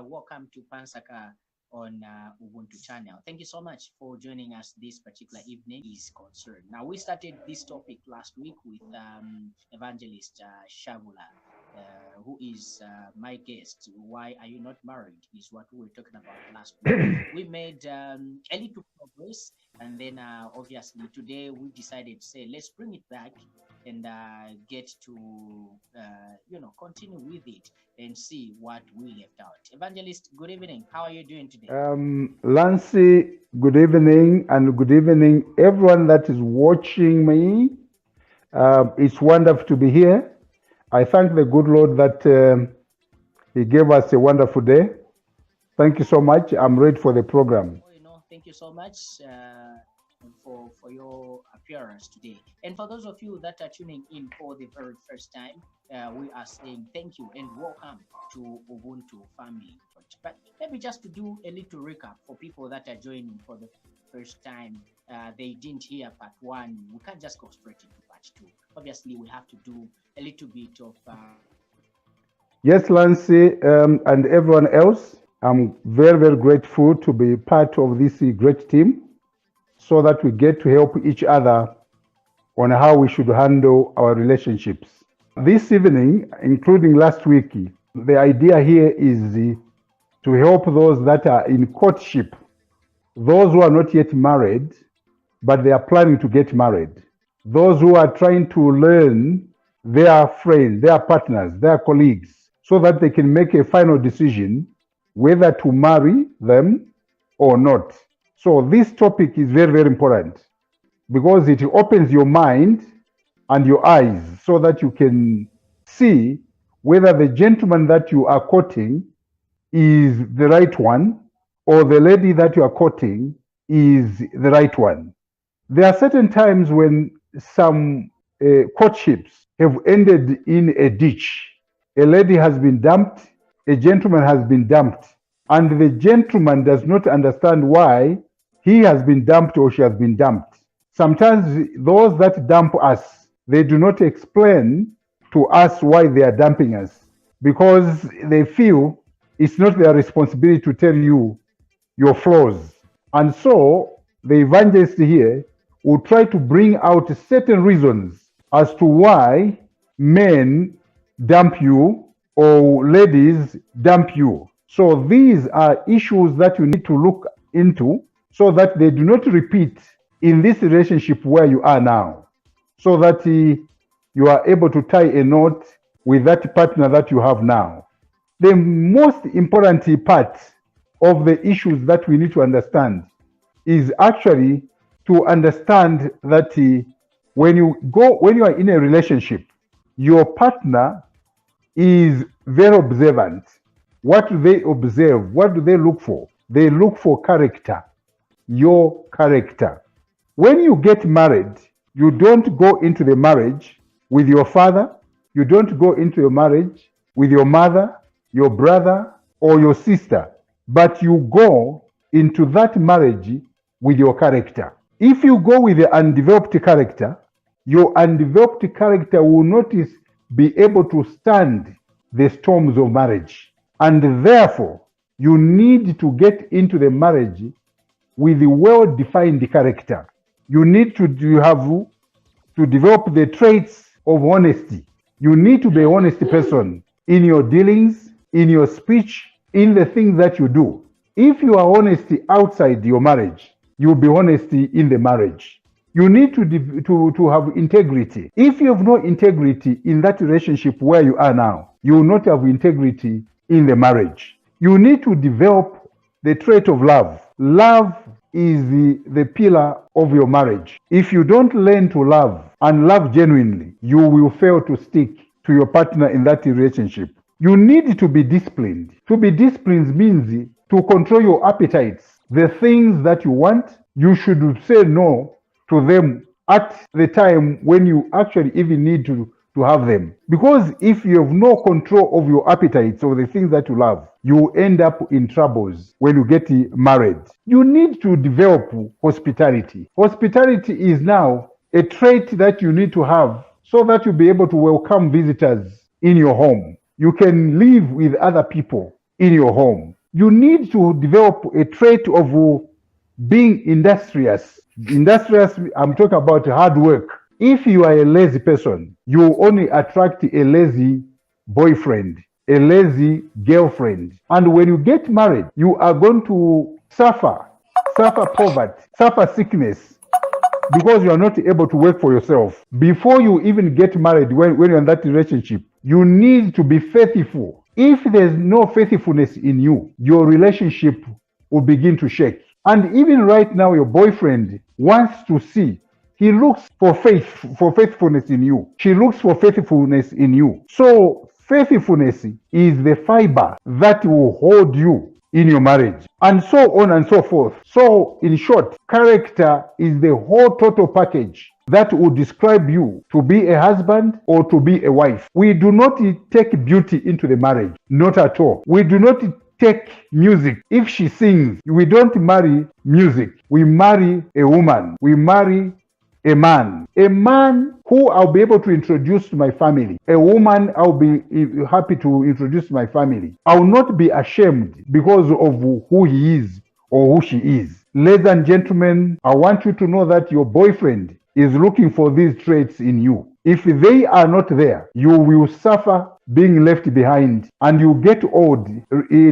welcome to Pa Nsaka on Ubuntu channel. Thank you so much for joining us this particular evening is concerned. Now, we started this topic last week with Evangelist Shavula, who is my guest. Why are you not married is what we were talking about last week. We made a little progress, and then obviously today we decided to say, let's bring it back and get to continue with it and see what we left out. Evangelist, good evening. How are you doing today? Lancy, good evening, and good evening everyone that is watching me. It's wonderful to be here. I thank the good Lord that He gave us a wonderful day. Thank you so much. I'm ready for the program. Thank you so much for your appearance today. And for those of you that are tuning in for the very first time, we are saying thank you and welcome to Ubuntu family. But maybe just to do a little recap for people that are joining for the first time, they didn't hear part one. We can't just go straight into part two. Obviously, we have to do a little bit of. Yes, Lancy, and everyone else, I'm very, very grateful to be part of this great team so that we get to help each other on how we should handle our relationships. This evening, including last week, the idea here is to help those that are in courtship, those who are not yet married, but they are planning to get married, those who are trying to learn their friends, their partners, their colleagues, so that they can make a final decision whether to marry them or not. So this topic is very, very important because it opens your mind and your eyes so that you can see whether the gentleman that you are courting is the right one or the lady that you are courting is the right one. There are certain times when some courtships have ended in a ditch. A lady has been dumped, a gentleman has been dumped, and the gentleman does not understand why he has been dumped or she has been dumped. Sometimes those that dump us, they do not explain to us why they are dumping us because they feel it's not their responsibility to tell you your flaws. And so the evangelist here will try to bring out certain reasons as to why men dump you or ladies dump you. So these are issues that you need to look into so that they do not repeat in this relationship where you are now, so that you are able to tie a knot with that partner that you have now. The most important part of the issues that we need to understand is actually to understand that when you are in a relationship, your partner is very observant. What do they observe? What do they look for? They look for character, your character. When you get married, you don't go into the marriage with your father, you don't go into a marriage with your mother, your brother, or your sister, but you go into that marriage with your character. If you go with the undeveloped character, your undeveloped character will not be able to stand the storms of marriage. And therefore, you need to get into the marriage with a well-defined character. You need to develop the traits of honesty. You need to be an honest person in your dealings, in your speech, in the things that you do. If you are honest outside your marriage, you'll be honest in the marriage. You need to have integrity. If you have no integrity in that relationship where you are now, you will not have integrity in the marriage. You need to develop the trait of love. Love is the pillar of your marriage. If you don't learn to love and love genuinely, you will fail to stick to your partner in that relationship. You need to be disciplined. To be disciplined means to control your appetites. The things that you want, you should say no to them at the time when you actually even need to have them. Because if you have no control of your appetites or the things that you love, you end up in troubles when you get married. You need to develop hospitality. Hospitality is now a trait that you need to have so that you'll be able to welcome visitors in your home. You can live with other people in your home. You need to develop a trait of being industrious. Industrious, I'm talking about hard work. If you are a lazy person, you only attract a lazy boyfriend, a lazy girlfriend. And when you get married, you are going to suffer poverty, suffer sickness, because you are not able to work for yourself. Before you even get married, when you're in that relationship, you need to be faithful. If there's no faithfulness in you, your relationship will begin to shake. And even right now, your boyfriend wants to see. He looks for faithfulness in you. She looks for faithfulness in you. So faithfulness is the fiber that will hold you in your marriage, and so on and so forth. So in short, character is the whole total package that will describe you to be a husband or to be a wife. We do not take beauty into the marriage, not at all. We do not take music. If she sings, we don't marry music. We marry a woman. We marry a man who I'll be able to introduce to my family, a woman I'll be happy to introduce to my family. I'll not be ashamed because of who he is or who she is. Ladies and gentlemen, I want you to know that your boyfriend is looking for these traits in you. If they are not there, you will suffer being left behind, and you get old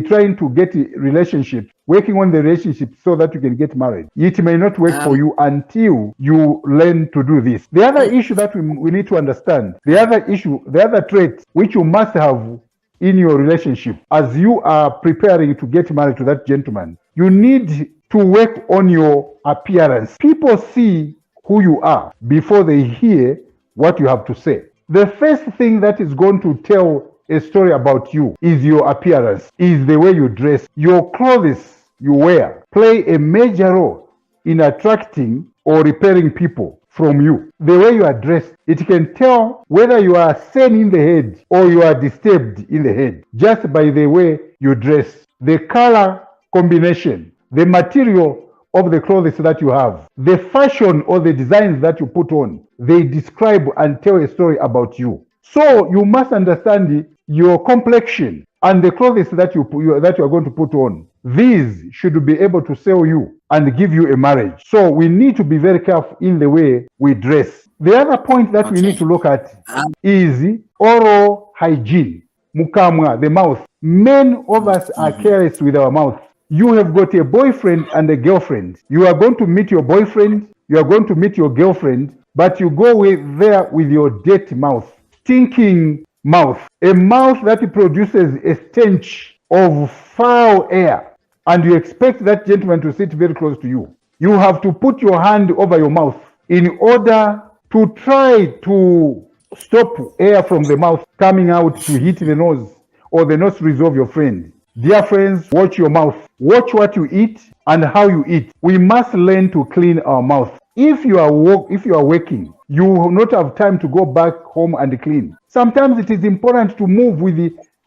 trying to get a relationship, working on the relationship so that you can get married. It may not work for you until you learn to do this. The other issue that we need to understand, the other trait which you must have in your relationship as you are preparing to get married to that gentleman, you need to work on your appearance. People see who you are before they hear what you have to say. The first thing that is going to tell a story about you is your appearance, is the way you dress. Your clothes you wear play a major role in attracting or repelling people from you. The way you are dressed, it can tell whether you are sane in the head or you are disturbed in the head just by the way you dress. The color combination, the material of the clothes that you have, the fashion or the designs that you put on, they describe and tell a story about you. So you must understand your complexion and the clothes that you are going to put on. These should be able to sell you and give you a marriage. So we need to be very careful in the way we dress. The other point that we need to look at is oral hygiene. Mukamwa, the mouth. Men of us are careless with our mouth. You have got a boyfriend and a girlfriend. You are going to meet your boyfriend, you are going to meet your girlfriend, but you go there with your dirty mouth, stinking mouth, a mouth that produces a stench of foul air, and you expect that gentleman to sit very close to you. You have to put your hand over your mouth in order to try to stop air from the mouth coming out to hit the nose or the nostrils of your friend. Dear friends, watch your mouth. Watch what you eat and how you eat. We must learn to clean our mouth. If you are working, you will not have time to go back home and clean. Sometimes it is important to move with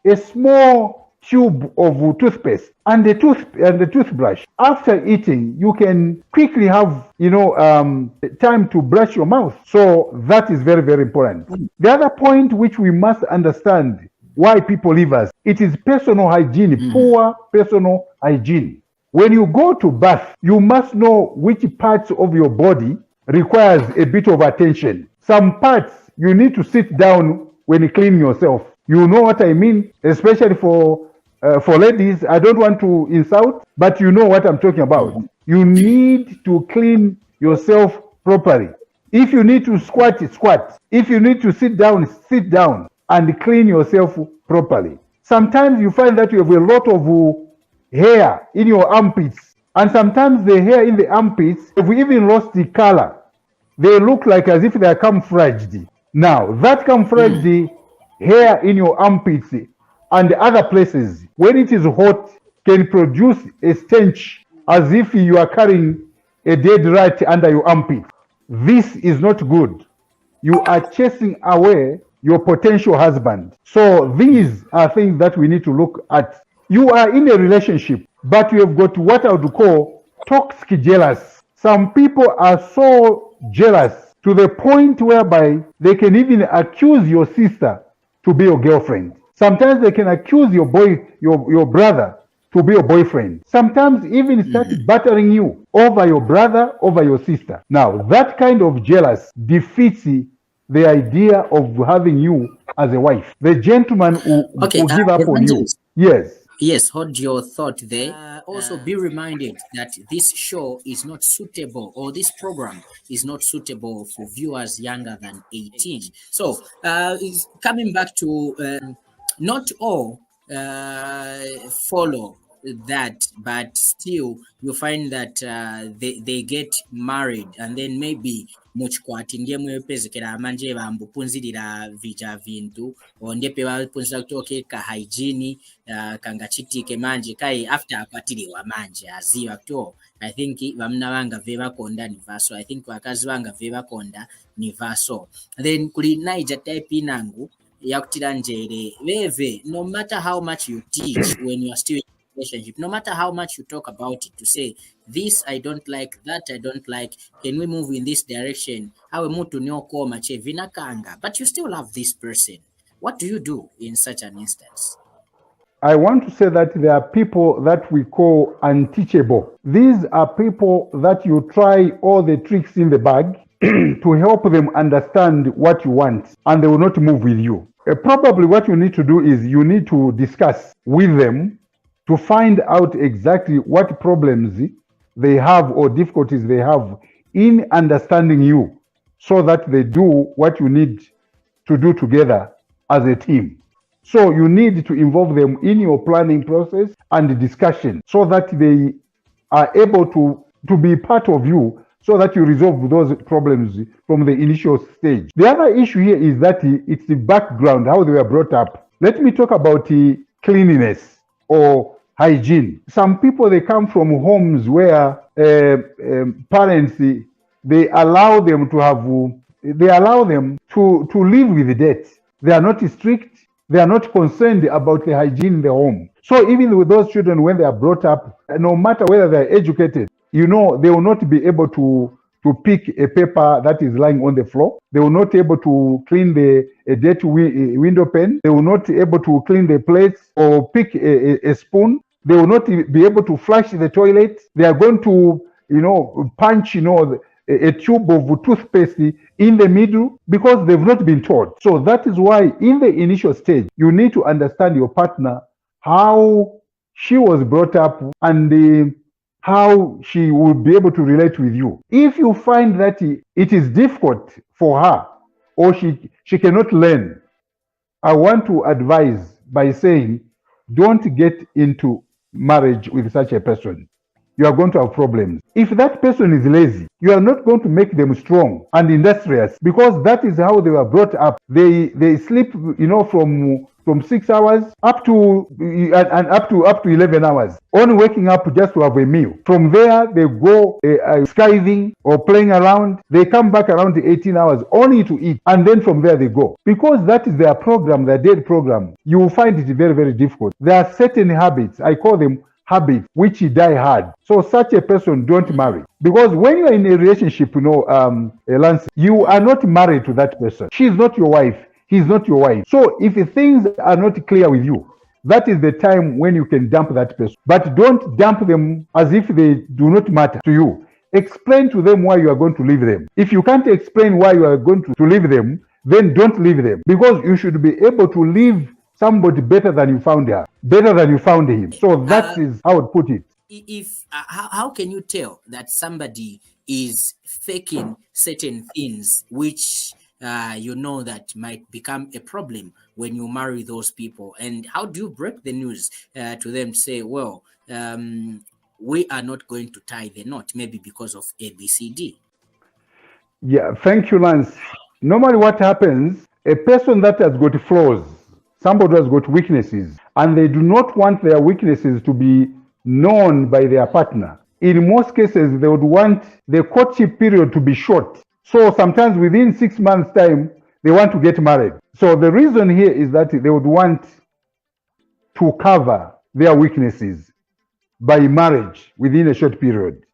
a small tube of toothpaste and the toothbrush. After eating, you can quickly have time to brush your mouth. So that is very, very important. The other point which we must understand why people leave us, it is personal hygiene, poor personal hygiene. When you go to bath, you must know which parts of your body requires a bit of attention. Some parts you need to sit down when you clean yourself. You know what I mean, especially for ladies. I don't want to insult, but you know what I'm talking about. You need to clean yourself properly. If you need to squat, squat. If you need to sit down and clean yourself properly. Sometimes you find that you have a lot of hair in your armpits, and sometimes the hair in the armpits have even lost the color. They look like as if they are camouflaged. Now, that camouflaged hair in your armpits and other places, when it is hot, can produce a stench as if you are carrying a dead rat under your armpit. This is not good. You are chasing away your potential husband. So these are things that we need to look at. You are in a relationship, but you have got what I would call toxic jealous. Some people are so jealous to the point whereby they can even accuse your sister to be your girlfriend. Sometimes they can accuse your brother to be your boyfriend. Sometimes even start battering you over your brother, over your sister. Now, that kind of jealousy defeats the idea of having you as a wife. The gentleman Okay, will give up on you. Evangelist. Yes. Yes, hold your thought there. Also, be reminded that this show is not suitable, or this program is not suitable for viewers younger than 18. So, coming back to not all follow that, but still you find that they get married, and then maybe muchikwati ndiye mwepezekera manje bambupunzirira vija vintu onde pe bapunzira kutoka hygiene kangachitike manje kai after akwatiriwa manje aziva to I think vamuna vanga ve vakonda ni vaso, I think vakazi vanga ve vakonda ni vaso. Then kuli naija type inangu yakutira njere veve, no matter how much you teach when you are still in a relationship, no matter how much you talk about it, to say this I don't like, that I don't like, can we move in this direction, awe mutu nyoko mache vinakanga, but you still love this person. What do you do in such an instance? I want to say that there are people that we call unteachable. These are people that you try all the tricks in the bag to help them understand what you want, and they will not move with you. Probably what you need to do is you need to discuss with them to find out exactly what problems they have or difficulties they have in understanding you, so that they do what you need to do together as a team. So you need to involve them in your planning process and discussion, so that they are able to be part of you, so that you resolve those problems from the initial stage. The other issue here is that it's the background, how they were brought up. Let me talk about cleanliness or hygiene. Some people, they come from homes where parents, they allow them to live with dirt. They are not strict. They are not concerned about the hygiene in the home. So even with those children, when they are brought up, no matter whether they are educated, they will not be able to pick a paper that is lying on the floor. They will not be able to clean a dirty window pane. They will not be able to clean the plates or pick a spoon. They will not be able to flush the toilet. They are going to, punch, a tube of toothpaste in the middle, because they've not been taught. So that is why in the initial stage, you need to understand your partner, how she was brought up, and how she will be able to relate with you. If you find that it is difficult for her, or she cannot learn, I want to advise by saying, don't get into marriage with such a person. You are going to have problems. If that person is lazy, you are not going to make them strong and industrious, because that is how they were brought up. They sleep, from 6 hours up to 11 hours, only waking up just to have a meal. From there, they go skiving or playing around. They come back around 18 hours only to eat, and then from there they go. Because that is their program, their daily program. You will find it very, very difficult. There are certain habits, I call them habits, which die hard. So such a person, don't marry. Because when you are in a relationship, Lance, you are not married to that person. She is not your wife. He's not your wife. So if things are not clear with you, that is the time when you can dump that person. But don't dump them as if they do not matter to you. Explain to them why you are going to leave them. If you can't explain why you are going to leave them, then don't leave them. Because you should be able to leave somebody better than you found her, better than you found him. So that is how I would put it. If how can you tell that somebody is faking certain things which that might become a problem when you marry those people? And how do you break the news to them, say, well, we are not going to tie the knot, maybe because of ABCD? Yeah, thank you, Lance. Normally what happens, a person that has got flaws, somebody who has got weaknesses, and they do not want their weaknesses to be known by their partner. In most cases, they would want the courtship period to be short. So sometimes within 6 months' time, they want to get married. So the reason here is that they would want to cover their weaknesses by marriage within a short period.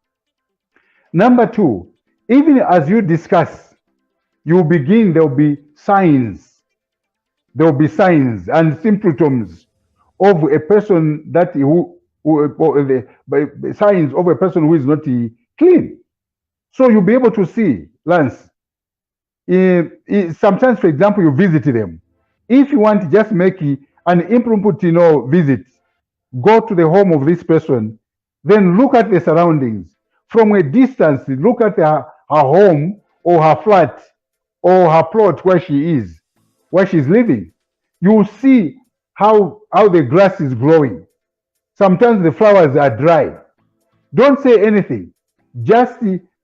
Number two, even as you discuss, there will be signs there will be signs and symptoms of a person that signs of a person who is not clean. So you'll be able to see, Lance. Sometimes, for example, you visit them. If you want to just make an impromptu, visit, go to the home of this person, then look at the surroundings. From a distance, look at her home or her flat or her plot where she is, where she's living. You will see how the grass is growing. Sometimes the flowers are dry. Don't say anything. Just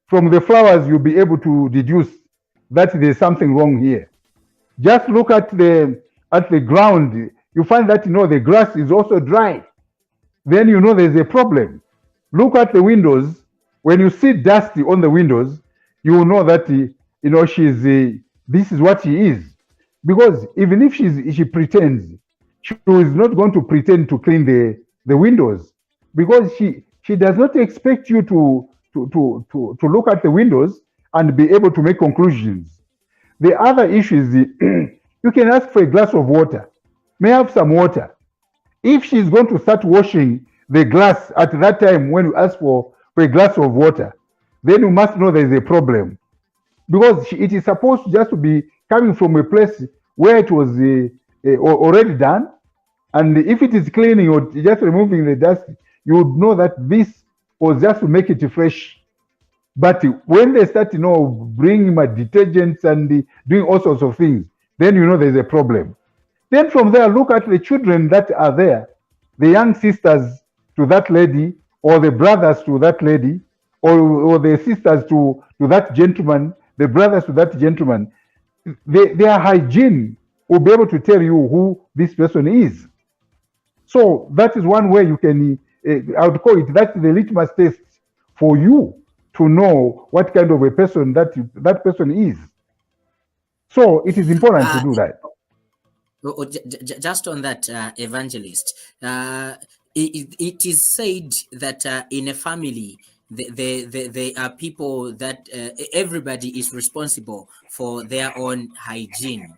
from the flowers, you'll be able to deduce that there's something wrong here. Just look at the ground. You find that the grass is also dry. Then there's a problem. Look at the windows. When you see dust on the windows, you will know that she's this is what she is. Because even if she pretends, she is not going to pretend to clean the windows, because she does not expect you to look at the windows and be able to make conclusions. The other issue is you can ask for a glass of water. May I have some water? If she's going to start washing the glass at that time when you ask for a glass of water, then you must know there is a problem, because it is supposed just to be coming from a place where it was already done. And if it is cleaning or just removing the dust, you would know that this was just to make it fresh. But when they start, bringing my detergents and doing all sorts of things, then there's a problem. Then from there, look at the children that are there, the young sisters to that lady, or the brothers to that lady, or the sisters to that gentleman, the brothers to that gentleman. Their hygiene will be able to tell you who this person is. So that is one way you can, I would call it, that's the litmus test for you to know what kind of a person that person is. So it is important to do that. Just on that, Evangelist, it is said that in a family, there are people that everybody is responsible for their own hygiene.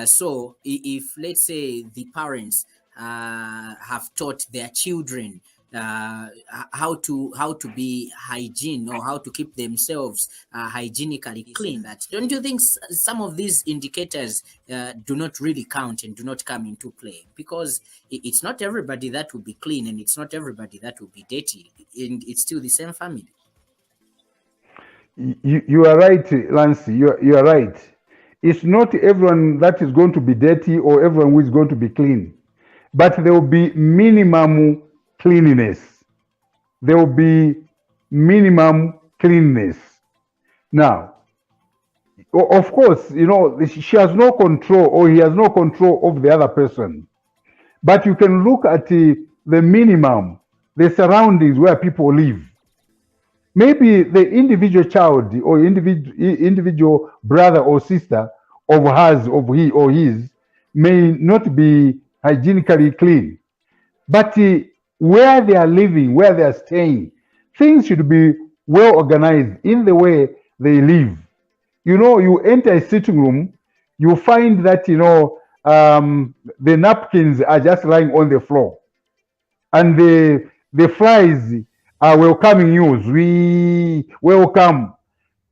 So if, let's say, the parents have taught their children how to be hygiene, or how to keep themselves hygienically clean, that don't you think some of these indicators do not really count and do not come into play? Because it's not everybody that will be clean, and it's not everybody that will be dirty, and it's still the same family. You are right, Lance. You are right. It's not everyone that is going to be dirty or everyone who is going to be clean, but there will be minimum cleanliness. There will be minimum cleanness. Now, of course, she has no control, or he has no control of the other person. But you can look at the minimum, the surroundings where people live. Maybe the individual child or individual brother or sister of hers, of he or his, may not be hygienically clean. But where they are living, where they are staying, things should be well organized in the way they live. You enter a sitting room, you find that, the napkins are just lying on the floor. And the flies are welcoming you. We welcome.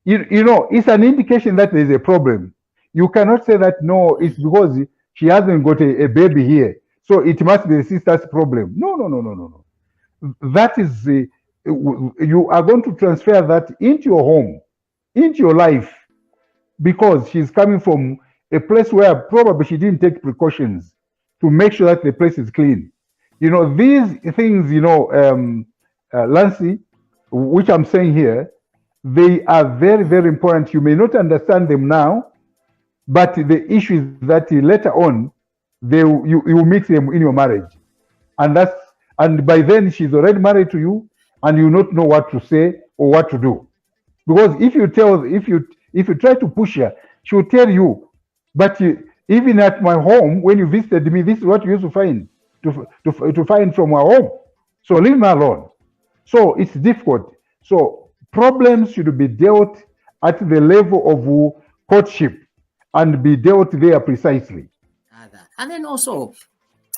It's an indication that there's a problem. You cannot say that, no, it's because she hasn't got a baby here, so it must be the sister's problem. No. That is, you are going to transfer that into your home, into your life, because she's coming from a place where probably she didn't take precautions to make sure that the place is clean. These things, Lancy, which I'm saying here, they are very, very important. You may not understand them now, but the issue is that later on, you will meet them in your marriage, and by then she's already married to you, and you not know what to say or what to do, because if you try to push her, she will tell you, but even at my home, when you visited me, this is what you used to find to find from our home. So leave me alone. So it's difficult. So problems should be dealt at the level of courtship and be dealt there precisely. other. And then also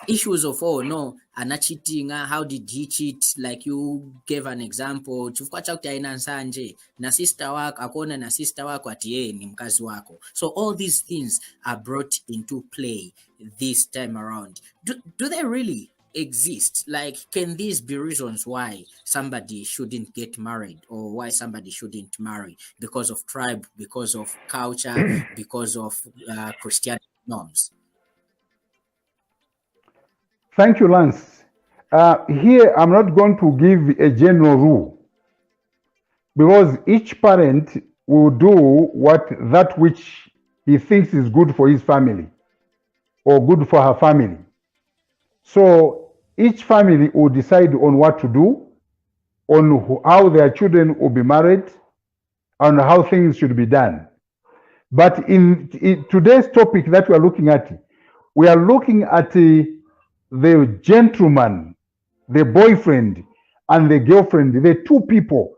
issues of, oh no, ana cheating, how did he cheat? Like you gave an example, chifukwa chakuti aina nsanje na sister wako akona na sister wako ati yeye ni mkazi wako. So all these things are brought into play this time around. Do they really exist? Like, can these be reasons why somebody shouldn't get married, or why somebody shouldn't marry? Because of tribe, because of culture, because of Christianity norms? Thank you, Lance. Here, I'm not going to give a general rule, because each parent will do that which he thinks is good for his family or good for her family. So each family will decide on what to do, on how their children will be married, and how things should be done. But in today's topic that we are looking at the gentleman, the boyfriend, and the girlfriend, the two people,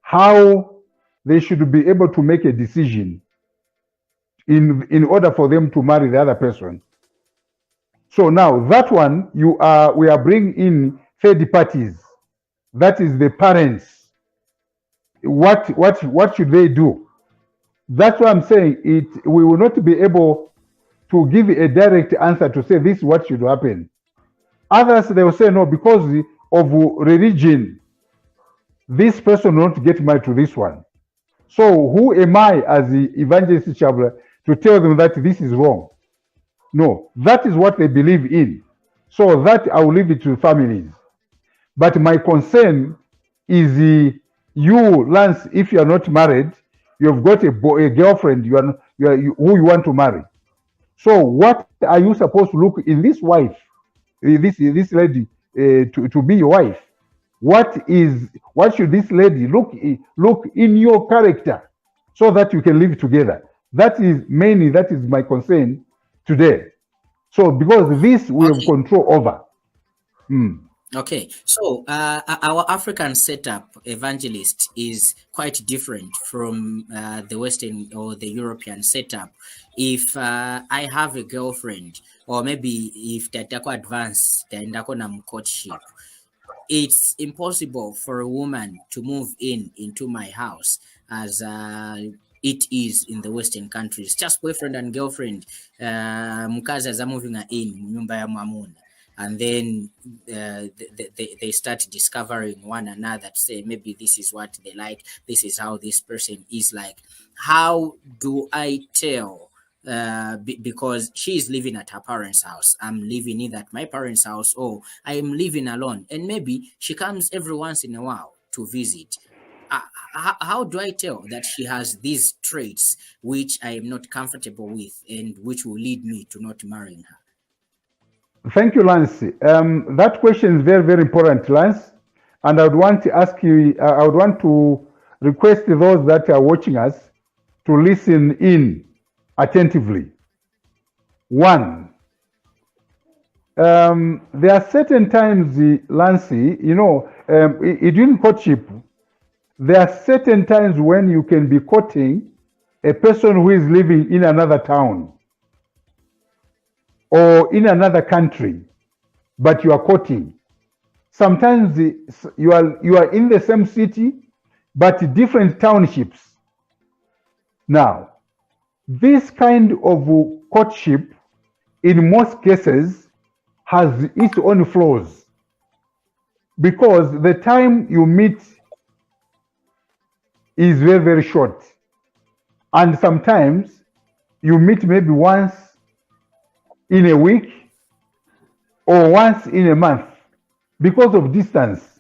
how they should be able to make a decision in order for them to marry the other person. So now that one, we are bringing in third parties. That is the parents. What should they do? That's what I'm saying. We will not be able to give a direct answer to say this is what should happen. Others, they will say no, because of religion, this person will not get married to this one. So who am I as the evangelist Chabla to tell them that this is wrong? No, that is what they believe in. So that I will leave it to families. But my concern is you, Lance, if you are not married, you've got a girlfriend who you want to marry. So what are you supposed to look in this wife, this lady, to be your wife? What should this lady look in your character, so that you can live together? That is my concern today. So because this we have control over. Okay, so our African setup, evangelist, is quite different from the Western or the European setup. If I have a girlfriend, or maybe if tatako advance taendako na courtship, it's impossible for a woman to move into my house as it is in the Western countries. Just boyfriend and girlfriend, mkazi are moving in nyumba ya mwamuna. And then they start discovering one another to say, maybe this is what they like, this is how this person is like. How do I tell? Because she's living at her parents' house, I'm living either at my parents' house, or I am living alone. And maybe she comes every once in a while to visit. How do I tell that she has these traits which I am not comfortable with and which will lead me to not marrying her? Thank you, Lance. That question is very, very important, Lance. And I would want to ask you, I would want to request those that are watching us to listen in attentively. One, there are certain times, Lance, during courtship, there are certain times when you can be courting a person who is living in another town or in another country, but you are courting. Sometimes you are in the same city, but different townships. Now, this kind of courtship, in most cases, has its own flaws, because the time you meet is very, very short. And sometimes you meet maybe once in a week or once in a month because of distance,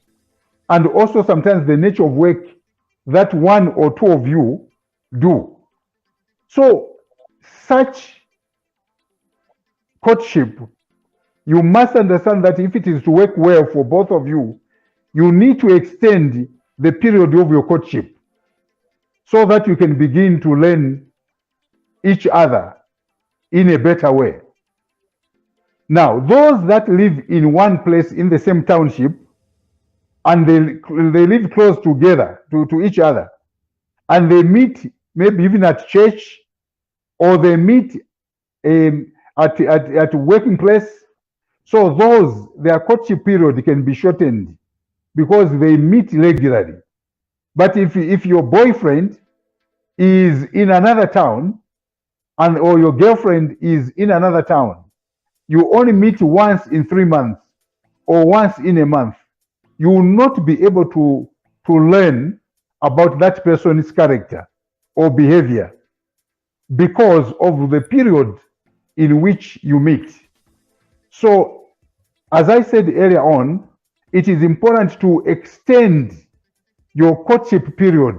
and also sometimes the nature of work that one or two of you do. So such courtship, you must understand that if it is to work well for both of you, you need to extend the period of your courtship so that you can begin to learn each other in a better way. Now, those that live in one place in the same township, and they live close together to each other, and they meet maybe even at church, or they meet at working place. So their courtship period can be shortened because they meet regularly. But if your boyfriend is in another town or your girlfriend is in another town, you only meet once in 3 months or once in a month, you will not be able to learn about that person's character or behavior because of the period in which you meet. So, as I said earlier on, it is important to extend your courtship period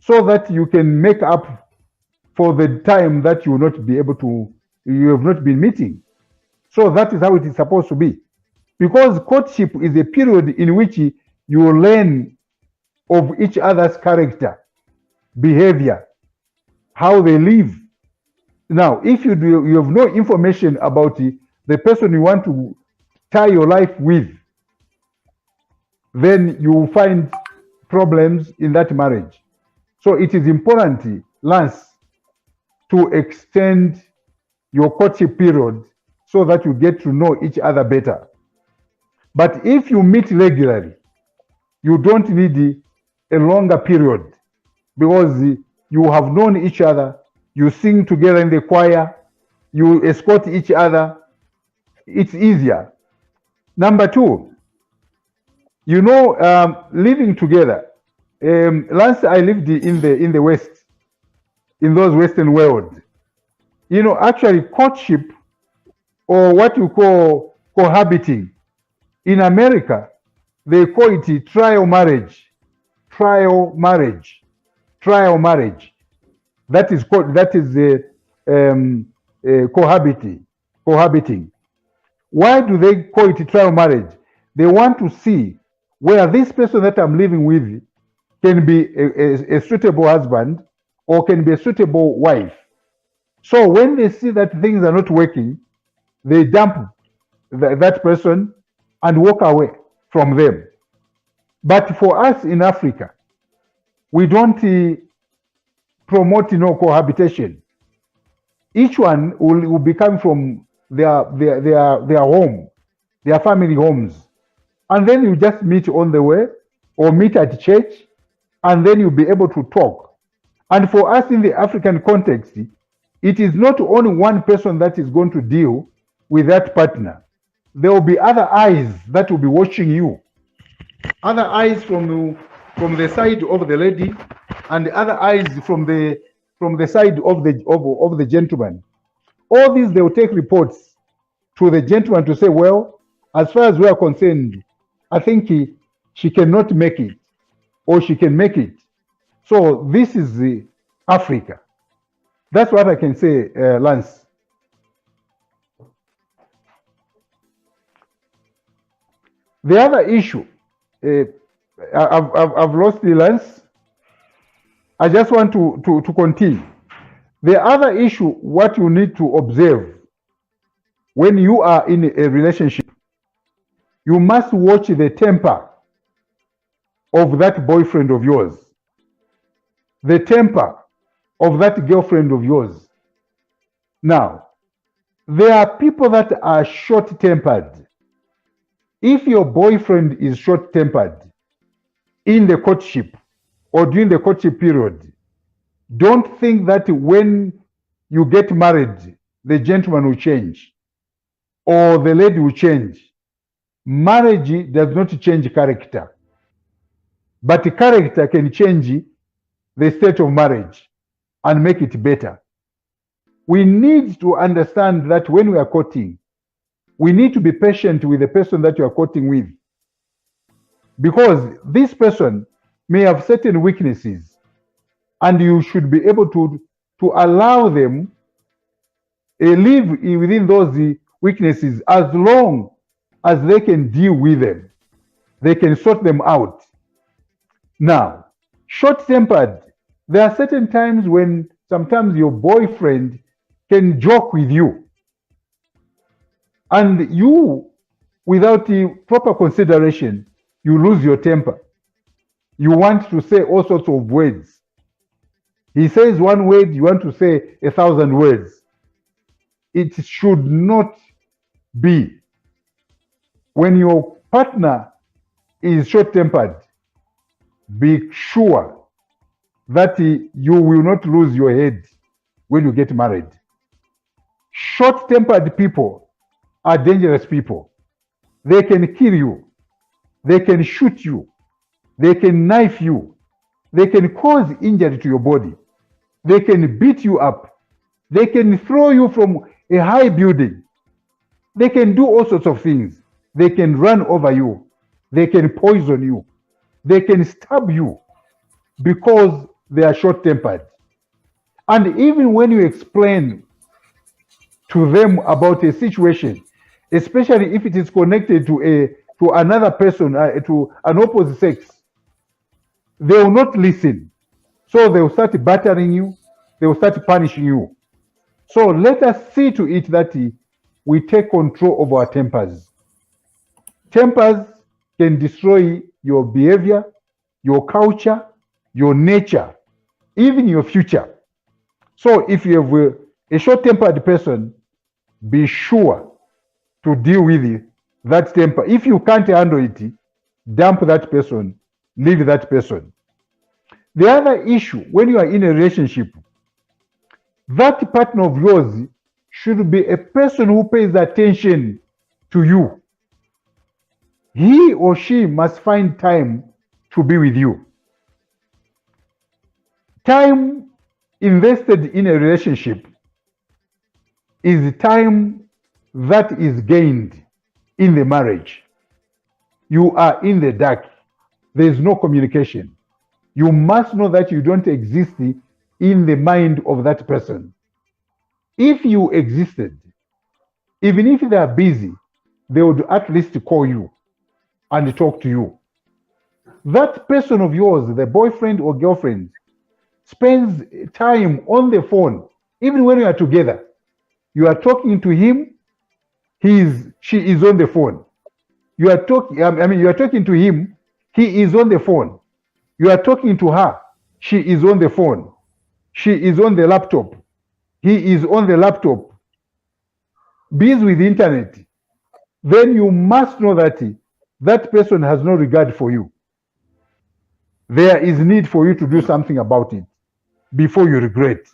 so that you can make up for the time that you will not be able to, you have not been meeting. So that is how it is supposed to be. Because courtship is a period in which you learn of each other's character, behavior, how they live. Now, if you have no information about the person you want to tie your life with, then you will find problems in that marriage. So it is important, Lance, to extend your courtship period so that you get to know each other better. But if you meet regularly, you don't need a longer period because you have known each other, you sing together in the choir, you escort each other, it's easier. Number two, living together. Last I lived in the West, in those Western world. Actually courtship, or what you call cohabiting, in America, they call it trial marriage. Trial marriage. That is cohabiting. Why do they call it trial marriage? They want to see whether this person that I'm living with can be a suitable husband or can be a suitable wife. So when they see that things are not working, they dump that person and walk away from them. But for us in Africa, we don't promote cohabitation. Each one will be coming from their home, their family homes. And then you just meet on the way or meet at church, and then you'll be able to talk. And for us in the African context, it is not only one person that is going to deal with that partner. There will be other eyes that will be watching you. Other eyes from the side of the lady, and other eyes from the side of the gentleman. All these, they will take reports to the gentleman to say, well, as far as we are concerned, I think she cannot make it, or she can make it. So this is Africa. That's what I can say, Lance. The other issue, I've lost the Lance. I just want to continue. The other issue, what you need to observe when you are in a relationship, you must watch the temper of that boyfriend of yours, the temper of that girlfriend of yours. Now, there are people that are short-tempered. If your boyfriend is short-tempered in the courtship or during the courtship period, don't think that when you get married, the gentleman will change or the lady will change. Marriage does not change character, but character can change the state of marriage and make it better. We need to understand that when we are courting, we need to be patient with the person that you are courting with, because this person may have certain weaknesses, and you should be able to allow them live within those weaknesses as long as they can deal with them. They can sort them out. Now, short-tempered, there are certain times when sometimes your boyfriend can joke with you, and you, without the proper consideration, you lose your temper. You want to say all sorts of words. He says one word, you want to say 1,000 words. it should not be. When your partner is short-tempered, be sure that you will not lose your head when you get married. Short-tempered people are dangerous people. They can kill you. They can shoot you. They can knife you. They can cause injury to your body. They can beat you up. They can throw you from a high building. They can do all sorts of things. They can run over you. They can poison you. They can stab you because they are short-tempered. And even when you explain to them about a situation, especially if it is connected to another person, to an opposite sex, they will not listen. So they will start battering you. They will start punishing you. So let us see to it that we take control of our tempers. Tempers can destroy your behavior, your culture, your nature, even your future. So if you have a short-tempered person, be sure to deal with that temper. If you can't handle it, dump that person, leave that person. The other issue, when you are in a relationship, that partner of yours should be a person who pays attention to you. He or she must find time to be with you. Time invested in a relationship is time that is gained in the marriage. You are in the dark. There is no communication. You must know that you don't exist in the mind of that person. If you existed, even if they are busy, they would at least call you and talk to you. That person of yours, the boyfriend or girlfriend, spends time on the phone, even when you are together. You are talking to him, she is on the phone. You are talking, you are talking to him, he is on the phone. You are talking to her, she is on the phone. She is on the laptop. He is on the laptop. Busy with the internet. Then you must know that that person has no regard for you. There is need for you to do something about it before you regret.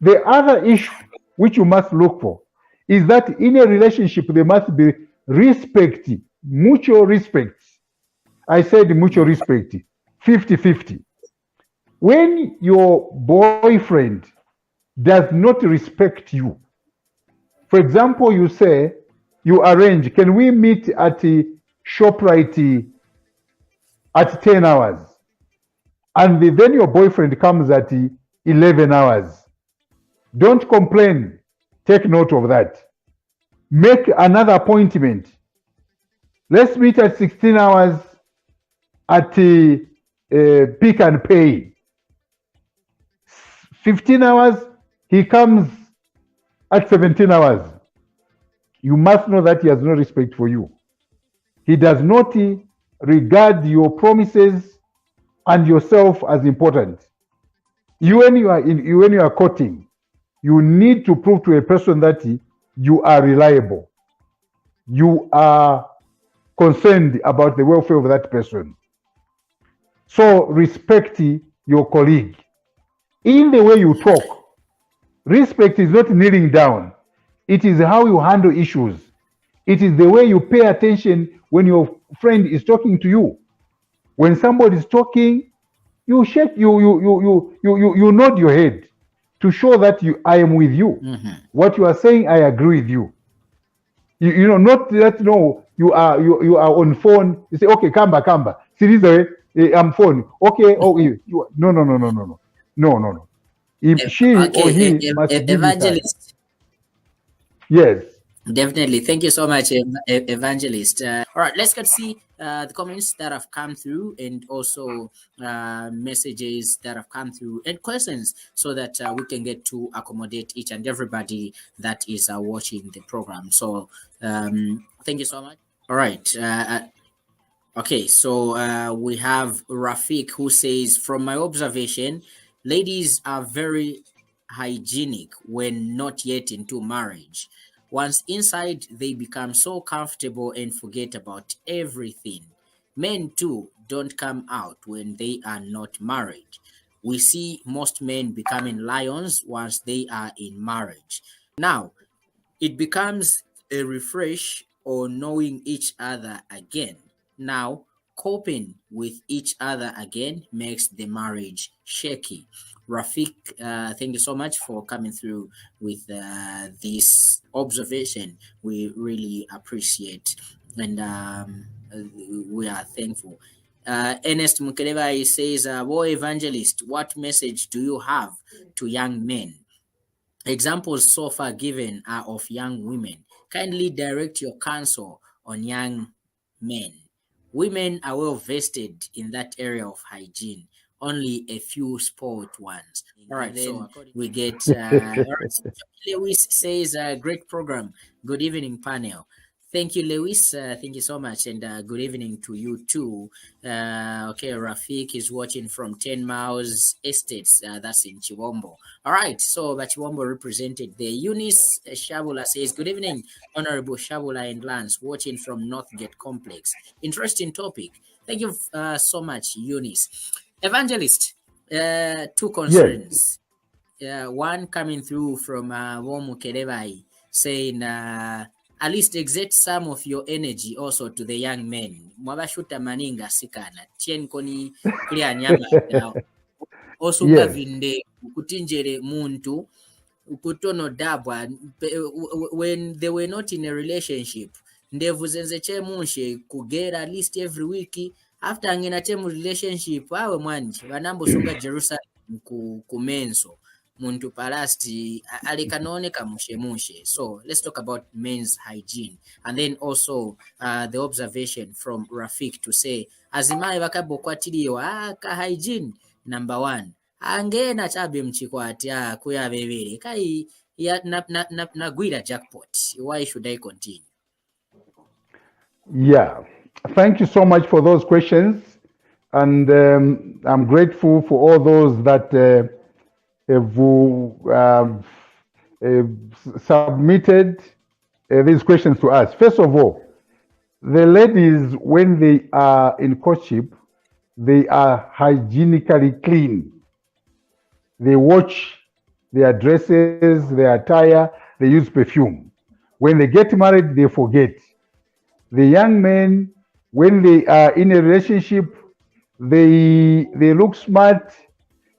The other issue which you must look for is that in a relationship there must be respect, mutual respect. I said mutual respect, 50-50. When your boyfriend does not respect you, for example, you say, you arrange, can we meet at ShopRite at 10 hours? And then your boyfriend comes at 11 hours. Don't complain. Take note of that. Make another appointment. Let's meet at 16 hours at Pick and Pay. 15 hours, he comes at 17 hours. You must know that he has no respect for you. He does not regard your promises and yourself as important. When you are courting, you need to prove to a person that you are reliable. You are concerned about the welfare of that person. So respect your colleague. In the way you talk, respect is not kneeling down. It is how you handle issues. It is the way you pay attention when your friend is talking to you. When somebody is talking, you shake, you nod your head to show that I am with you. Mm-hmm. What you are saying, I agree with you. You know, not that you are on phone. You say, okay, come back. See this way, I'm phone. Okay, no. If she or he must give you time. Evangelist. Yes. Definitely. Thank you so much, Evangelist. All right, let's get see the comments that have come through and also messages that have come through and questions so that we can get to accommodate each and everybody that is watching the program. So thank you so much. All right. Okay, so we have Rafik who says, from my observation, ladies are very hygienic when not yet into marriage. Once inside, they become so comfortable and forget about everything. Men too don't come out when they are not married. We see most men becoming lions once they are in marriage. Now, it becomes a refresh or knowing each other again. Now, coping with each other again makes the marriage shaky. Rafik, thank you so much for coming through with this observation. We really appreciate, and we are thankful. Ernest Mukeleva says, Boy Evangelist, what message do you have to young men? Examples so far given are of young women. Kindly direct your counsel on young men. Women are well vested in that area of hygiene. Only a few spoiled ones. All right, then we get Lewis says, great program. Good evening, panel. Thank you, Lewis. Thank you so much, and good evening to you too. Okay, Rafik is watching from 10 Miles Estates. That's in Chiwombo. All right, so Chiwombo represented there. Eunice Shabula says, good evening, Honorable Shabula and Lance, watching from Northgate Complex. Interesting topic. Thank you so much, Eunice. Evangelist, two concerns. One coming through from Womu Kedevai saying, at least exert some of your energy also to the young men. Mwabashuta maninga sikana. Tien koni kulia nyama. Osunga vinde kutinjere muntu. Kutono dabwa. When they were not in a relationship, ndevu zenzeche munshe kugera at least every week. After angina chemu relationship, awe mwanji. Wanambo sunga Jerusalem kumenso. Muntu palasti alikanooneka mushe. So let's talk about men's hygiene, and then also the observation from Rafik to say azimaye bakabokwatiriwa ka hygiene number 1 angena chabe mchikwati kuya bebere kai ya nagwira jackpot. Why should I continue? Yeah, thank you so much for those questions, and I'm grateful for all those that have submitted these questions to us. First of all, the ladies, when they are in courtship, they are hygienically clean. They watch their dresses, their attire, they use perfume. When they get married, they forget. The young men, when they are in a relationship, they look smart,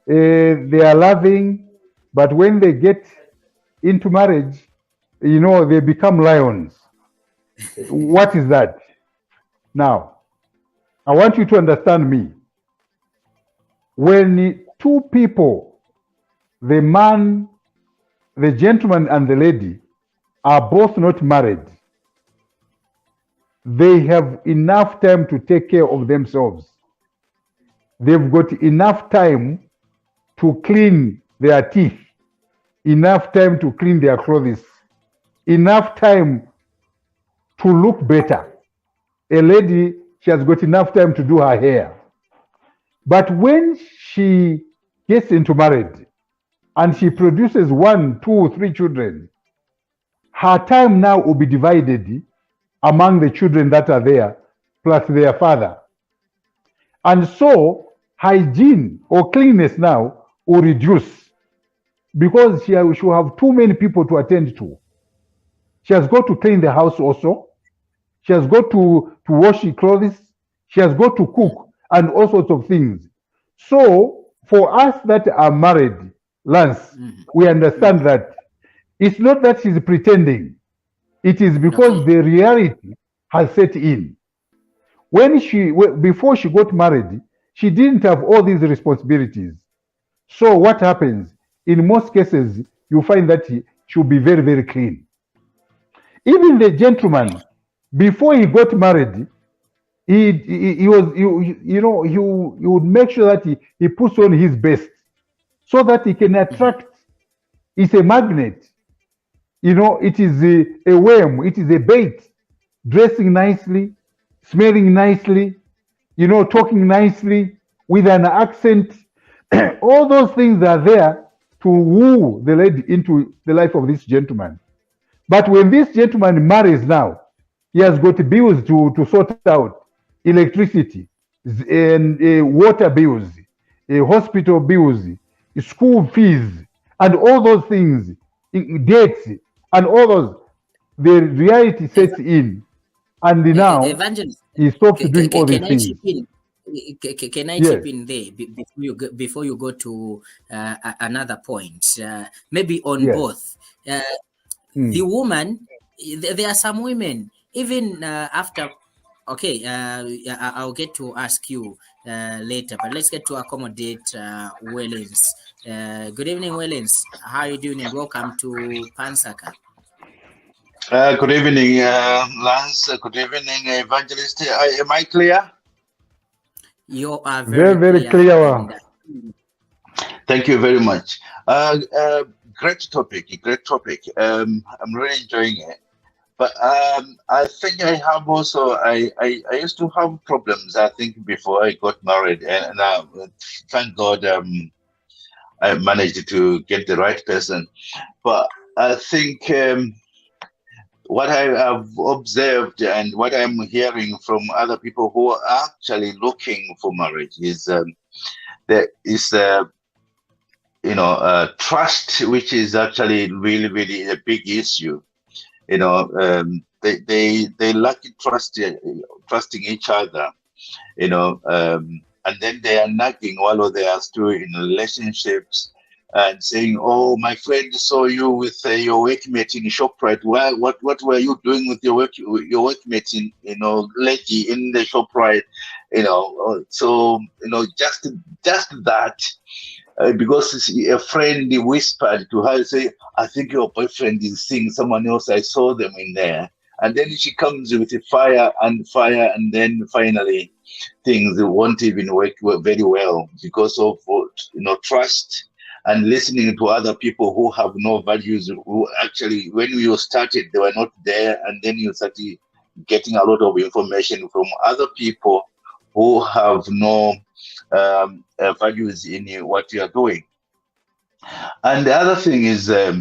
they are loving, but when they get into marriage, they become lions. What is that? Now, I want you to understand me. When two people, the man, the gentleman and the lady, are both not married, they have enough time to take care of themselves. They've got enough time to clean their teeth, enough time to clean their clothes, enough time to look better. A lady, she has got enough time to do her hair. But when she gets into marriage and she produces 1, 2, 3 children, her time now will be divided among the children that are there, plus their father. And so hygiene or cleanliness now will reduce because she will have too many people to attend to. She has got to clean the house also. She has got to wash the clothes. She has got to cook and all sorts of things. So for us that are married, Lance, we understand that it's not that she's pretending. It is because the reality has set in. Before she got married, she didn't have all these responsibilities. So what happens? In most cases, you find that she'll be very, very clean. Even the gentleman, before he got married, he would make sure that he puts on his best so that he can attract. It's a magnet. It is a worm. It is a bait. Dressing nicely, smelling nicely, talking nicely with an accent. All those things are there to woo the lady into the life of this gentleman. But when this gentleman marries now, he has got bills to sort out, electricity, and water bills, hospital bills, school fees, and all those things, debts, and all those. The reality sets in, and now Evangelist, he stops doing all these can I things. chip in? Can I Yes, chip in there before you go to another point? Maybe on yes. both. The Mm. woman, there are some women, even after. Okay, I'll get to ask you later, but let's get to accommodate Wellens. Good evening, Wellens. How are you doing? And welcome to Pa Nsaka. Good evening, Lance. Good evening, Evangelist. Am I clear? You are Very, very very clear, clear. and Thank you very much. Great topic, great topic. I'm really enjoying it. But I think I have also, I used to have problems, I think, before I got married. And thank God I managed to get the right person. But I think what I have observed and what I'm hearing from other people who are actually looking for marriage is there is trust, which is actually really really a big issue. They lack trusting each other. And then they are nagging while they are still in relationships and saying, "Oh, my friend saw you with your workmate in Shoprite. What were you doing with your workmate lady in the Shoprite?" So just that. Because a friend whispered to her, say, "I think your boyfriend is seeing someone else. I saw them in there." And then she comes with fire, and then finally things won't even work very well because of trust and listening to other people who have no values, who actually, when you started, they were not there, and then you started getting a lot of information from other people who have no values in what you are doing. And the other thing is, as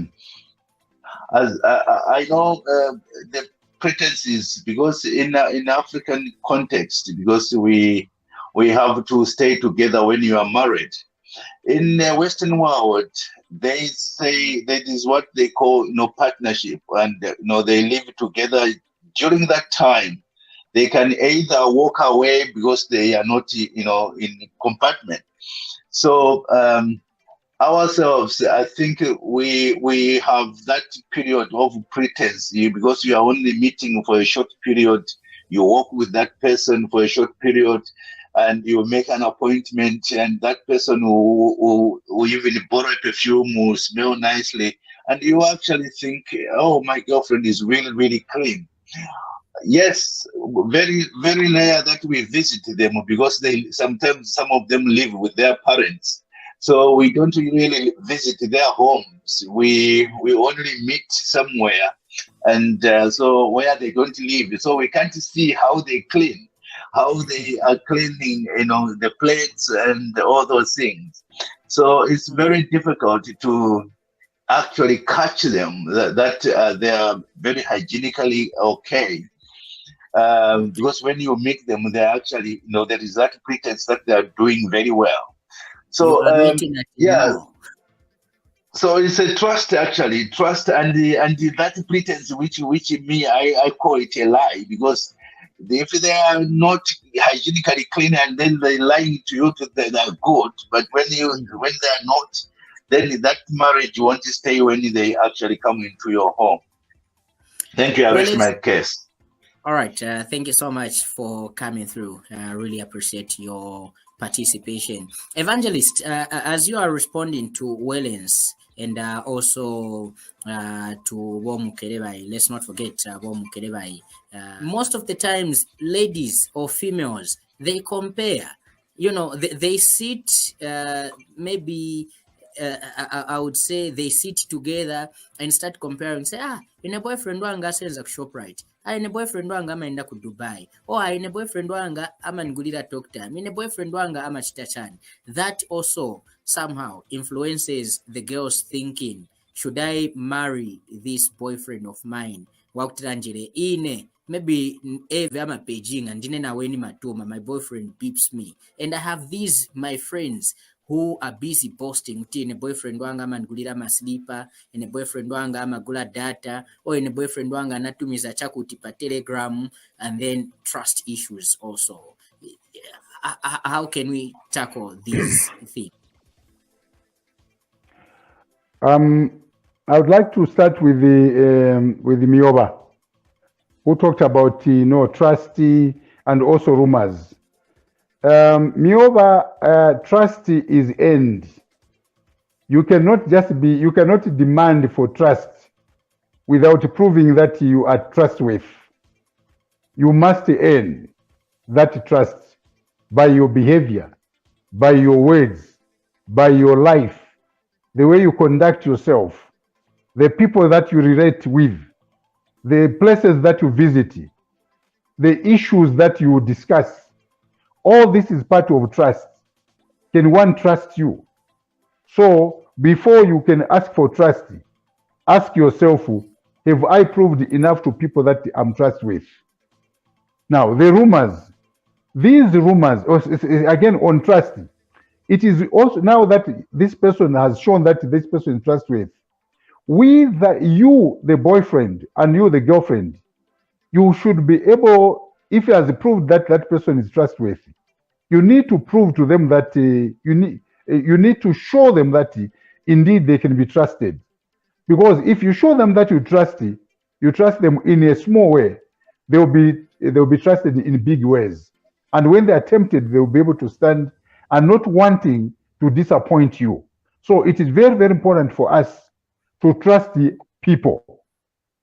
I know, the pretenses, because in African context, because we have to stay together when you are married. In the Western world, they say that is what they call partnership, and they live together. During that time, they can either walk away because they are not in compartment. So ourselves, I think we have that period of pretense, because you are only meeting for a short period. You work with that person for a short period, and you make an appointment, and that person will even borrow a perfume, will smell nicely, and you actually think, "Oh, my girlfriend is really really clean." Yes, very very rare that we visit them, because they sometimes some of them live with their parents, so we don't really visit their homes. We only meet somewhere, and so where they don't live, so we can't see how they clean, how they are cleaning, the plates and all those things. So it's very difficult to actually catch them that they are very hygienically okay, because when you meet them, they're actually, there is that pretense that they are doing very well. you So are meeting at yeah, no. so it's a trust, actually, trust, and that pretense, which me I call it a lie, because if they are not hygienically clean and then they lying to you that they are good, but when they are not, then that marriage won't stay when they actually come into your home. Thank you. I Well, rest my case. all right. Thank you so much for coming through. I really appreciate your participation. Evangelist, as you are responding to Wellens and also to Womukerebai, let's not forget Womukerebai. Most of the times, ladies or females, they compare. They sit maybe. I would say they sit together and start comparing. Say, your boyfriend wanga sells at Shoprite. aine boyfriend wanga amaenda ku Dubai, aine boyfriend wanga amanigulira talk time, ine boyfriend wanga amachita chani. That also somehow influences the girl's thinking, should I marry this boyfriend of mine? Wakutirangire ine maybe eve ama paging and ndine naweni matuma, my boyfriend beeps me, and I have these my friends who are busy posting in a boyfriend wanga amanigulira maslipa, in a boyfriend wanga amagula data, or in a boyfriend wanga anatumiza chakuti pa Telegram, and then trust issues also. How can we tackle these things? I would like to start with the Mioba, who talked about trust and also rumors. Mioba, trust is earned. You cannot demand for trust without proving that you are trustworthy. You must earn that trust by your behavior, by your words, by your life, the way you conduct yourself, the people that you relate with, the places that you visit, the issues that you discuss. All this is part of trust. Can one trust you? So before you can ask for trust, ask yourself, have I proved enough to people that I'm trustworthy? Now, the rumors, these rumors, again on trust, it is also now that this person has shown that this person is trustworthy, you, the boyfriend, and you, the girlfriend, you should be able, if he has proved that that person is trustworthy, you need to prove to them that you need to show them that indeed they can be trusted. Because if you show them that you trust them in a small way, they'll be trusted in big ways. And when they are tempted, they'll be able to stand and not wanting to disappoint you. So it is very, very important for us to trust the people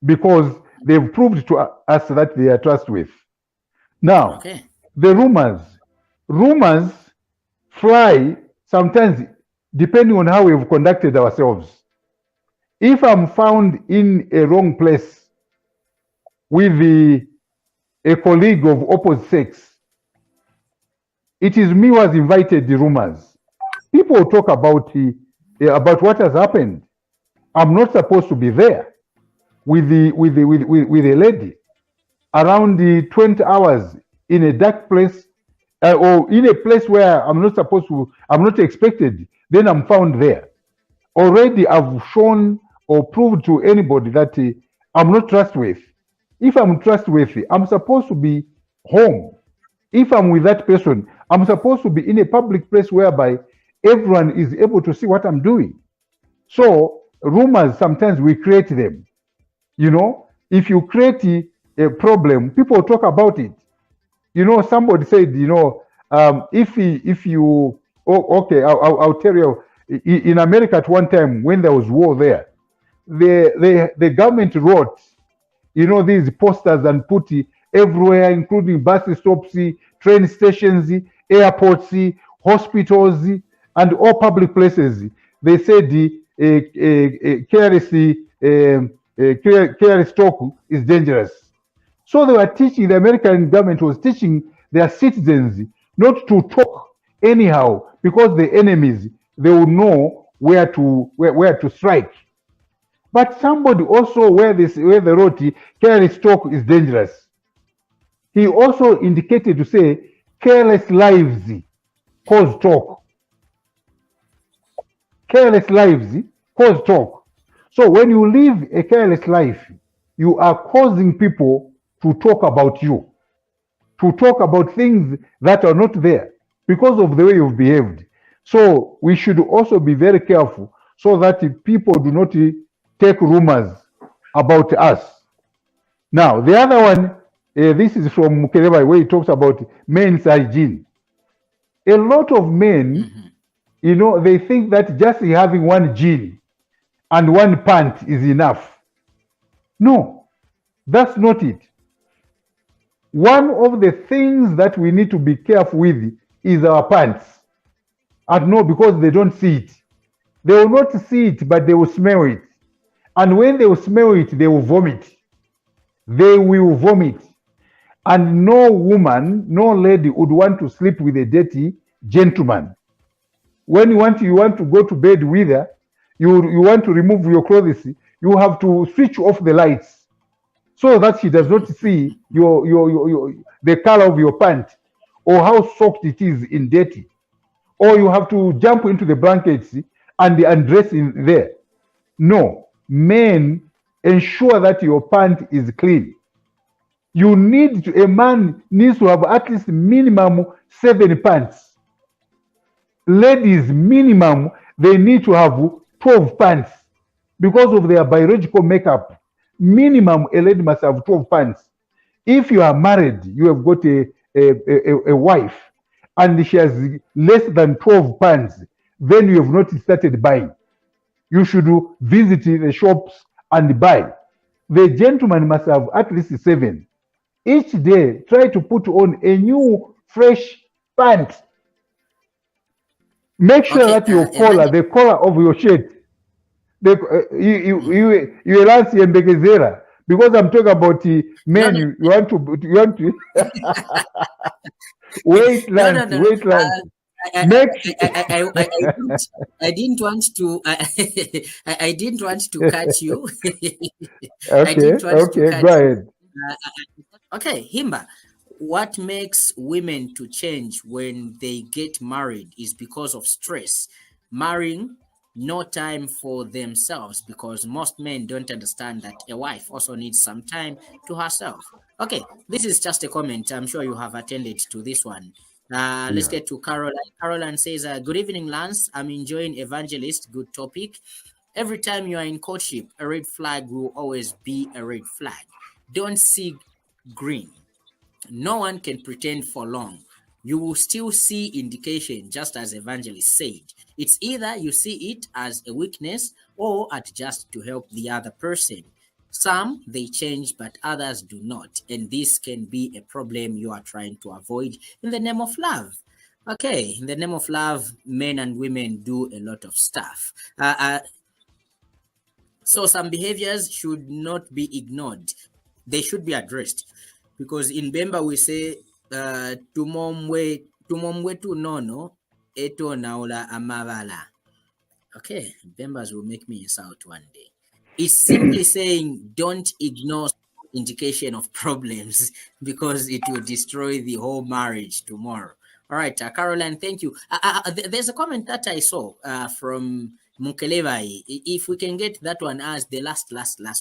because they've proved to us that they are trustworthy. Now, the rumors fly sometimes depending on how we've conducted ourselves. If I'm found in a wrong place with a colleague of opposite sex, it is me who has invited the rumors. People talk about what has happened. I'm not supposed to be there with a lady around the 20 hours in a dark place or in a place where I'm not expected. Then I'm found there. Already I've shown or proved to anybody that I'm not trustworthy. If I'm trustworthy, I'm supposed to be home. If I'm with that person, I'm supposed to be in a public place whereby everyone is able to see what I'm doing. So rumors, sometimes we create them. If you create a problem, people talk about it. Somebody said, I'll tell you, in America at one time when there was war there, the government wrote, these posters and put everywhere, including bus stops, train stations, airports, hospitals, and all public places. They said careless talk is dangerous. So they were teaching, the American government was teaching their citizens not to talk anyhow because the enemies, they will know where to strike. But somebody also where they wrote careless talk is dangerous, he also indicated to say careless lives cause talk. Careless lives cause talk. So when you live a careless life, you are causing people to talk about you, to talk about things that are not there because of the way you've behaved. So we should also be very careful so that people do not take rumors about us. Now, the other one, this is from Mukereba, where he talks about men's hygiene. A lot of men, they think that just having one jean and one pant is enough. No, that's not it. One of the things that we need to be careful with is our pants. And no, because they don't see it. They will not see it, but they will smell it. And when they will smell it, they will vomit. they will vomit. And no woman, no lady would want to sleep with a dirty gentleman. When you want to go to bed with her, you want to remove your clothes, you have to switch off the lights so that she does not see the color of your pant or how soaked it is in dirty. Or you have to jump into the blankets and undress in there. No, men, ensure that your pant is clean. A man needs to have at least minimum 7 pants. Ladies, minimum, they need to have 12 pants because of their biological makeup. Minimum, a lady must have 12 pants. If you are married, you have got a wife, and she has less than 12 pants, then you have not started buying. You should visit the shops and buy. The gentleman must have at least 7. Each day, try to put on a new, fresh pant. Make sure that your collar, the collar of your shirt, you lance yembekezera, because I'm talking about men. You want to wait, Lance. I didn't want to. I didn't want to cut you. Okay, go ahead. Okay, Himba. What makes women to change when they get married is because of stress. Marrying, no time for themselves, because most men don't understand that a wife also needs some time to herself. Okay, this is just a comment. I'm sure you have attended to this one. Let's get to Caroline. Caroline says, good evening, Lance. I'm enjoying Evangelist. Good topic. Every time you are in courtship, a red flag will always be a red flag. Don't see green. No one can pretend for long. You will still see indication, just as Evangelist said. It's either you see it as a weakness or adjust to help the other person. Some, they change, but others do not. And this can be a problem you are trying to avoid in the name of love. Okay, in the name of love, men and women do a lot of stuff. So some behaviors should not be ignored. They should be addressed. Because in Bemba we say, tumomwe tu nono, eto naula amavala. Okay, Bembas will make me insult one day. It's simply saying don't ignore indication of problems because it will destroy the whole marriage tomorrow. All right, Caroline, thank you. There's a comment that I saw from Mukelevai. If we can get that one as the last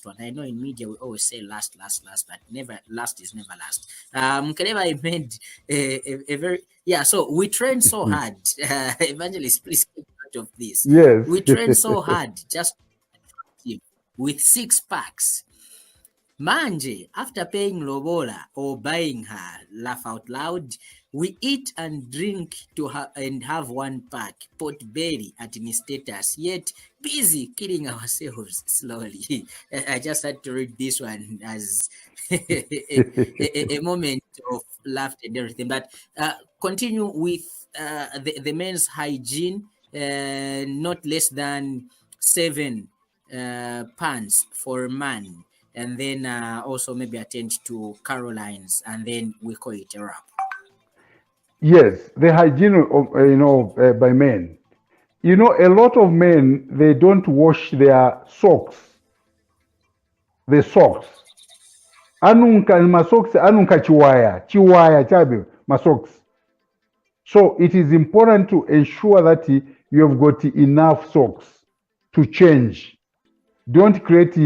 one. I know in media we always say last, but never last is never last. Mukelevai made a very so we train so hard. Evangelist, please take note of this. Yes. We train so hard just with 6 packs. Manje, after paying Lobola or buying her, laugh out loud, we eat and drink to her and have 1 pack, pot belly at any status, yet busy killing ourselves slowly. I just had to read this one as a moment of laughter and everything. But continue with the men's hygiene, not less than 7 pants for a man. And then also maybe attend to Caroline's, and then we call it a wrap. Yes, the hygiene of, by men. A lot of men, they don't wash their socks. The socks. Anunka chiwaya chabe masocks. So it is important to ensure that you have got enough socks to change. Don't create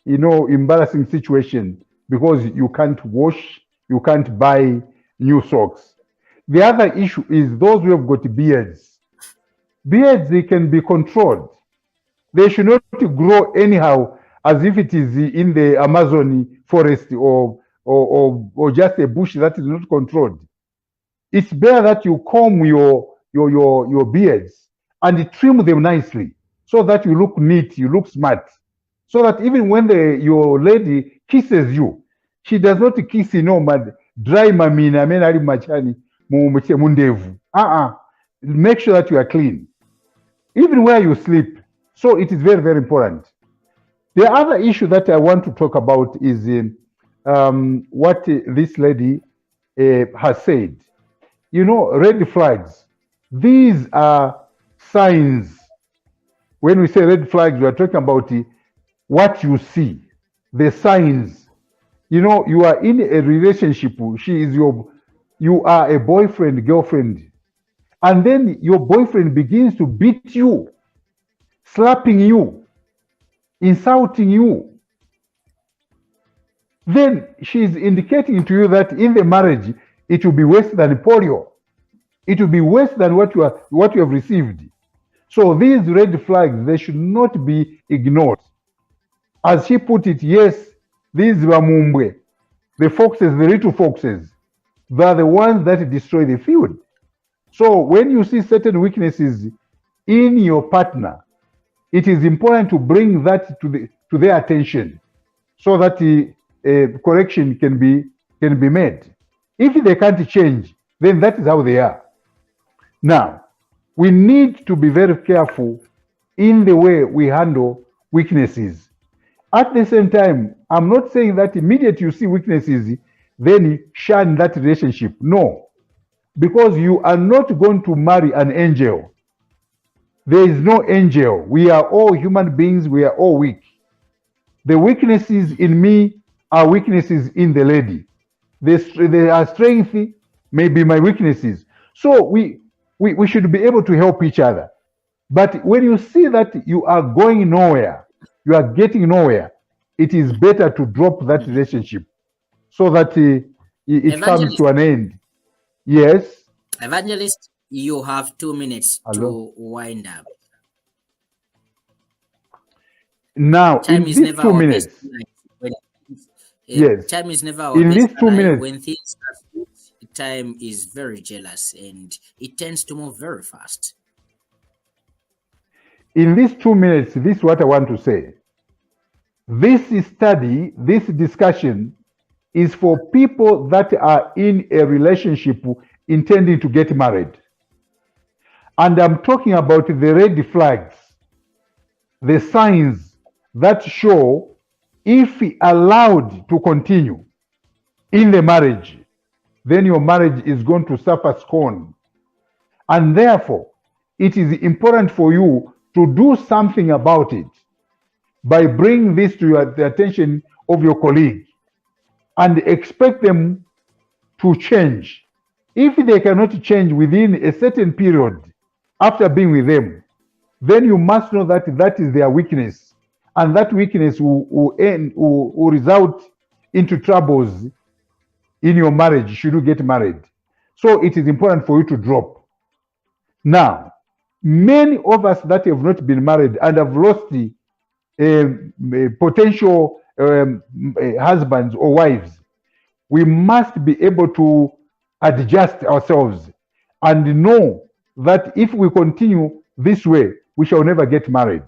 embarrassing situation because you can't wash, you can't buy new socks. The other issue is those who have got beards. Beards, they can be controlled. They should not grow anyhow as if it is in the Amazon forest or just a bush that is not controlled. It's better that you comb your beards and trim them nicely so that you look neat, you look smart. So that even when your lady kisses you, she does not kiss dry mamina menali machani mundevu. Make sure that you are clean, even where you sleep. So it is very, very important. The other issue that I want to talk about is what this lady has said. You know, red flags. These are signs. When we say red flags, we are talking about what you see, the signs. You know, you are in a relationship. You are a boyfriend, girlfriend, and then your boyfriend begins to beat you, slapping you, insulting you. Then she is indicating to you that in the marriage, it will be worse than polio. It will be worse than what you have received. So these red flags, they should not be ignored. As she put it, yes, these Wamumbwe, the foxes, the little foxes, they are the ones that destroy the field. So when you see certain weaknesses in your partner, it is important to bring that to their attention, so that correction can be made. If they can't change, then that is how they are. Now, we need to be very careful in the way we handle weaknesses. At the same time, I'm not saying that immediately you see weaknesses, then shun that relationship. No, because you are not going to marry an angel. There is no angel. We are all human beings. We are all weak. The weaknesses in me are weaknesses in the lady. Their strength may be my weaknesses. So we should be able to help each other. But when you see that you are going nowhere, you are getting nowhere, it is better to drop that relationship so that it comes to an end. Yes. Evangelist, you have 2 minutes to wind up. Now, in these 2 minutes, yes, time is never in these 2 minutes, when things are good, time is very jealous and it tends to move very fast. In these 2 minutes, this is what I want to say. This study, this discussion is for people that are in a relationship intending to get married. And I'm talking about the red flags, the signs that show if allowed to continue in the marriage, then your marriage is going to suffer scorn. And therefore, it is important for you to do something about it by bringing this to the attention of your colleague and expect them to change. If they cannot change within a certain period after being with them, then you must know that that is their weakness, and that weakness will result into troubles in your marriage should you get married. So it is important for you to drop. Now, many of us that have not been married and have lost the potential husbands or wives, we must be able to adjust ourselves and know that if we continue this way, we shall never get married.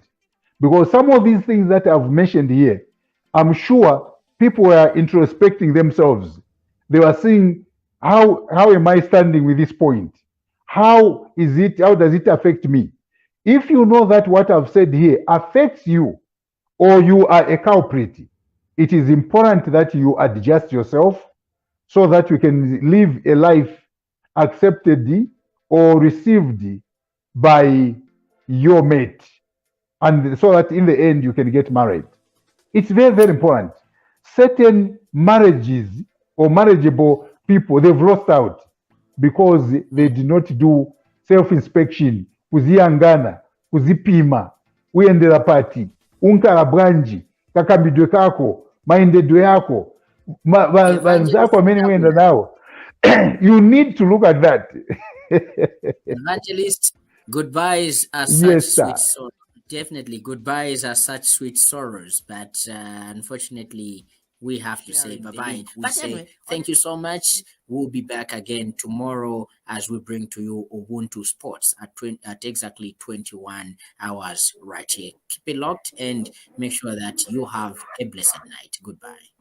Because some of these things that I've mentioned here, I'm sure people were introspecting themselves. They were saying, how am I standing with this point? How does it affect me? If you know that what I've said here affects you, or you are a culprit, it is important that you adjust yourself so that you can live a life accepted or received by your mate, and so that in the end you can get married. It's very, very important. Certain marriages or marriageable people, they've lost out because they did not do self-inspection, kuziyangana, kuzipima, uyendera pati, unkala bwanji, kakambidwe kako, maendedwe yako, banzako amene uyenda nawo. You need to look at that. Evangelist, goodbyes are such sweet sorrows. Definitely, goodbyes are such sweet sorrows, but unfortunately, we have to say bye-bye. But anyway, thank you so much. We'll be back again tomorrow as we bring to you Ubuntu Sports at exactly 21 hours right here. Keep it locked and make sure that you have a blessed night. Goodbye.